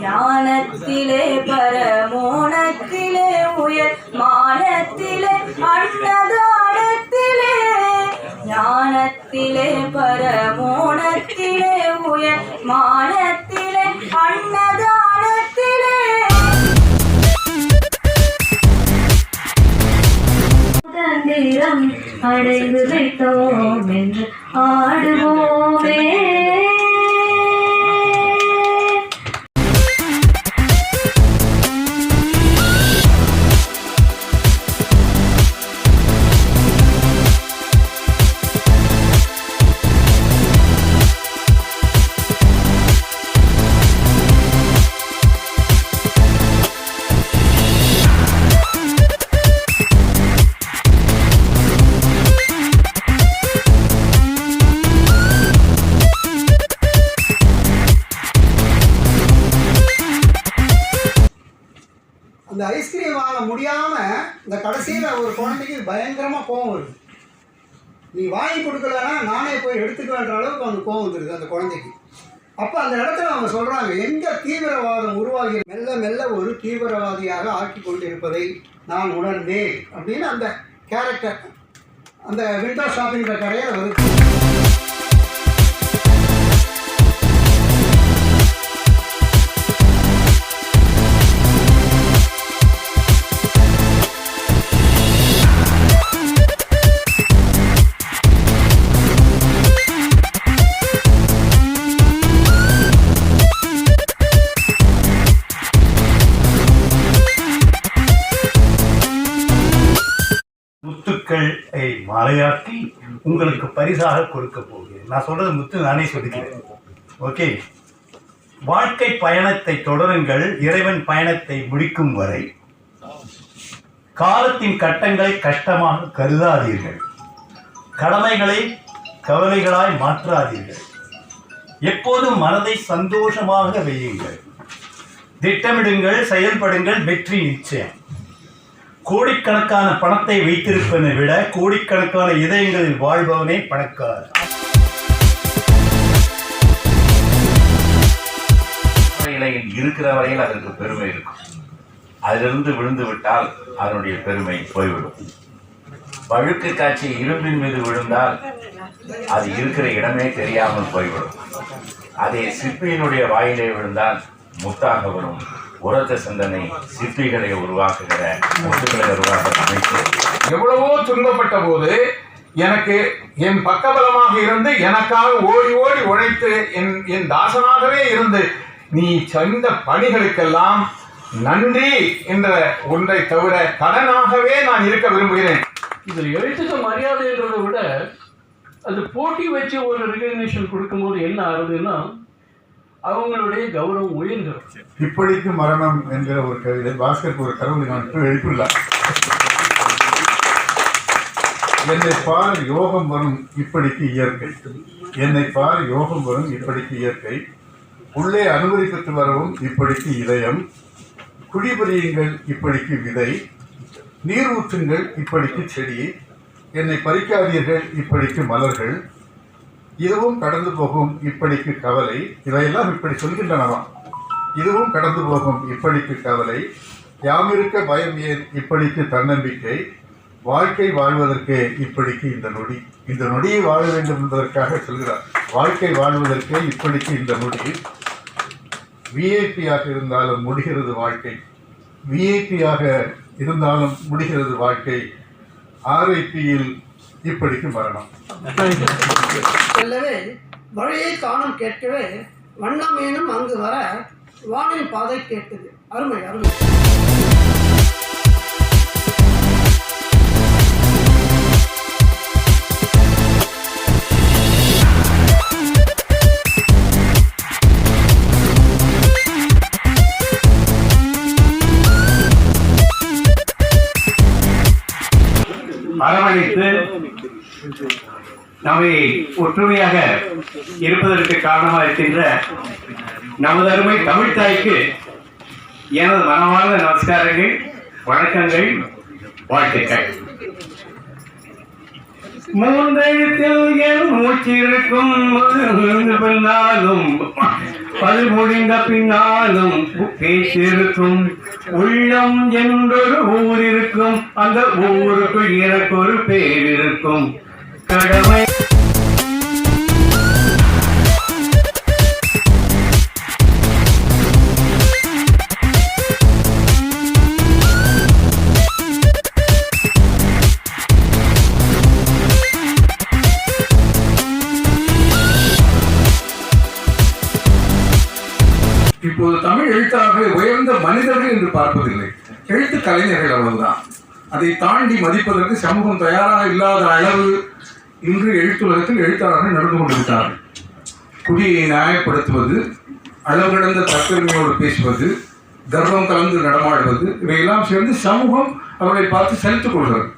ஞானத்திலே பரமோணத்திலே உயர் மானத்திலே அன்னதானத்திலே ஞானத்திலே பரமோணத்திலே உயர் மானத்திலே அன்னதானத்திலே தந்திரம் அடைந்து வைத்தோம் என்று ஆடுவோமே. அந்த ஐஸ்கிரீம் வாங்க முடியாமல் இந்த கடைசியில் ஒரு குழந்தைக்கு பயங்கரமாக கோவம் வருது. நீ வாங்கி கொடுக்கலன்னா நானே போய் எடுத்துக்கலான்ற அளவுக்கு அந்த கோவம் வந்துடுது அந்த குழந்தைக்கு. அப்போ அந்த இடத்துல அவங்க சொல்கிறாங்க, எங்கே தீவிரவாதம் உருவாகி மெல்ல மெல்ல ஒரு தீவிரவாதியாக ஆக்கி கொண்டு இருப்பதை நான் உணர்ந்தேன் அப்படின்னு அந்த கேரக்டர் அந்த விண்டோ ஷாப்பிங்கிற கடையில் வருது. முத்துக்களை மலையாக்கி உங்களுக்கு பரிசாக கொடுக்க போகிறேன். நான் சொல்றது முத்து நானே சொல்லிக்கிறேன். ஓகே, வாழ்க்கை பயணத்தை தொடருங்கள், இறைவன் பயணத்தை முடிக்கும் வரை. காலத்தின் கட்டங்களை கஷ்டமாக கருதாதீர்கள், கடமைகளை கவலைகளாய் மாற்றாதீர்கள், எப்போதும் மனதை சந்தோஷமாக வையுங்கள், திட்டமிடுங்கள், செயல்படுங்கள், வெற்றி நிச்சயம். கோடிக்கணக்கான பணத்தை வைத்திருப்பதை விட கோடிக்கணக்கான இதயங்களில் வாழ்பவனே பணக்காரர். இருக்கிற வரையில் அதற்கு பெருமை இருக்கும். அதிலிருந்து விழுந்து விட்டால் அதனுடைய பெருமை போய்விடும். பழுக்கு காட்சி இரும்பின் மீது விழுந்தால் அது இருக்கிற இடமே தெரியாமல் போய்விடும். அதே சிற்பியினுடைய வாயிலே விழுந்தால் முத்தாக வரும். உரத்த சிந்தனை சிற்பிகளை உருவாக்குகிற முத்துக்களை உருவாக்குகிற அமைப்பு. எவ்வளவோ துன்பப்பட்ட போது எனக்கு என் பக்கபலமாக இருந்து எனக்காக ஓடி ஓடி உழைத்து என் தாசனாகவே இருந்து நீ செய்த பணிகளுக்கெல்லாம் நன்றி என்ற ஒன்றை தவிர கடனாகவே நான் இருக்க விரும்புகிறேன். இதில் எழுத்துக்கு மரியாதைன்றதை விட அது போட்டி வச்சு ஒரு ரெகக்னிஷன் கொடுக்கும்போது என்ன ஆகுதுன்னா அவங்களுடைய கௌரவம் உயர்ந்துடும். இப்படிக்கு மரணம் என்கிற ஒரு கவிதை பாஸ்கருக்கு ஒரு கடவுள் நான் எழுப்பியுள்ளார். என்னை பார் யோகம் வரும் இப்படிக்கு இயற்கை, என்னை பார் யோகம் வரும் இப்படிக்கு இயற்கை, உள்ளே அனுமதிப்பட்டு வரவும் இப்படிக்கு இதயம், குடிபறியுங்கள் இப்படிக்கு விதை, நீர் ஊற்றுங்கள் இப்படிக்கு செடி, என்னை பறிக்காதீர்கள் இப்படிக்கு மலர்கள், இதுவும் கடந்து போகும் இப்படிக்கு கவலை. இவையெல்லாம் இப்படி சொல்கின்றனவா? இதுவும் கடந்து போகும் இப்படிக்கு கவலை, யாமிருக்க பயம் ஏன் இப்படிக்கு தன்னம்பிக்கை, வாழ்க்கை வாழ்வதற்கே இப்படிக்கு இந்த நொடி. இந்த நொடியை வாழ வேண்டும் என்பதற்காக சொல்கிறார். வாழ்க்கை வாழ்வதற்கே இப்படிக்கு இந்த நொடி. விஐபியாக இருந்தாலும் முடிகிறது வாழ்க்கை, விஐபியாக இருந்தாலும் முடிகிறது வாழ்க்கை, ஆர்ஐபியில் இப்படிக்கு மரணம். சொல்லவே வழியை காணும் கேட்கவே வண்ணமேனும் அங்கு வர வானின் பாதை கேட்டது. அருமை அருமை. அரவணைத்து நம்மை ஒற்றுமையாக இருப்பதற்கு காரணமாக இருக்கின்ற நமது அருமை தமிழ் தாய்க்கு எனது மனமார்ந்த நமஸ்காரங்கள், வணக்கங்கள், வாழ்த்துக்கள். மூன்றெழுத்தில் என் மூச்சிருக்கும் பின்னாலும் பல் முடிந்த பின்னாலும் பேச்சிருக்கும். உள்ளம் என்றொரு ஊர் இருக்கும், அந்த ஊருக்குள் எனக்கு ஒரு பேர் இருக்கும். கடமை இப்போது தமிழ் எழுத்தாளர்களை உயர்ந்த மனிதர்கள் என்று பார்ப்பதில்லை, எழுத்து கலைஞர்கள் அவ்வளவுதான். அதை தாண்டி மதிப்பதற்கு சமூகம் தயாராக இல்லாத அளவு இன்று எழுத்துலகத்தில் எழுத்தாளர்கள் நடந்து கொண்டிருக்கிறார்கள். குடியை நியாயப்படுத்துவது, அளவு கடந்த தற்பெருமையோடு பேசுவது, கர்வம் கலந்து நடமாடுவது, இவையெல்லாம் சேர்ந்து சமூகம் அவர்களை பார்த்து சலித்துக் கொள்கிறது.